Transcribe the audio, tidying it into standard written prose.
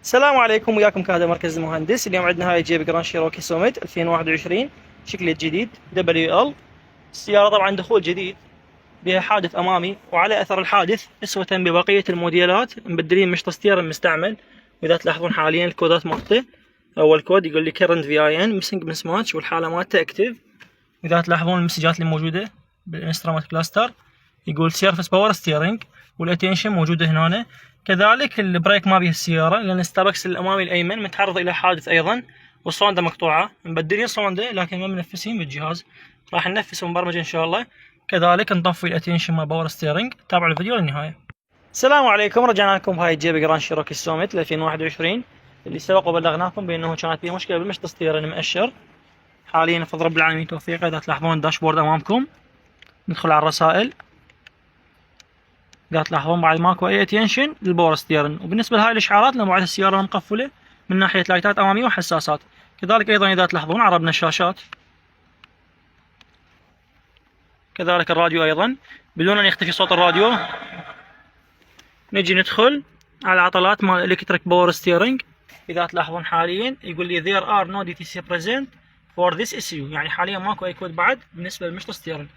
السلام عليكم، وياكم كهذا مركز المهندس. اليوم عندنا هاي جيب جراند شيروكي سوميت 2021 شكل جديد WL. السيارة طبعا دخول جديد، بها حادث أمامي، وعلى أثر الحادث أسوة ببقية الموديلات مبدلين مشط ستيرن مستعمل. وإذا تلاحظون حاليا الكودات مالته، أول كود يقول لي كيرنت VIN ميسنج مسماتش، والحالة مالته اكتف. إذا تلاحظون المسجات اللي موجودة بالانسترومنت كلاستر يقول سيرفس باور ستيرنج، والاتنشن موجودة هنا. كذلك البريك ما بيه السيارة، لأن الستابكس الأمامي الأيمن متعرض إلى حادث أيضا، والصوندة مقطوعة. مبدلين صوندة لكن ما منفسين بالجهاز، راح ننفس مبرمج إن شاء الله. كذلك نطفي الاتنشن مال باور ستيرنج. تابعوا الفيديو للنهاية. السلام عليكم، رجعنا لكم بهاي جيب جراند شيروكي سوميت 2021 اللي سبق وبلغناكم بأنه كانت فيه مشكلة بالمشط ستيرن مؤشر. حاليا بفضل رب العالمين توفيقه، إذا تلاحظون الداشبورد أمامكم، ندخل على الرسائل. إذا تلاحظون بعد ماكو أي اتنشن للباور ستيرن. وبالنسبة لهاي الإشعارات لما بعد السيارة مقفلة من ناحية لايتات أمامية وحساسات. كذلك أيضا إذا تلاحظون عربنا الشاشات، كذلك الراديو أيضا بدون أن يختفي صوت الراديو. نجي ندخل على العطلات مال الكتريك باور ستيرنج. إذا تلاحظون حاليا يقول لي there are no DTC present for this issue، يعني حاليا ماكو أي كود بعد بالنسبة للمشط ستيرن.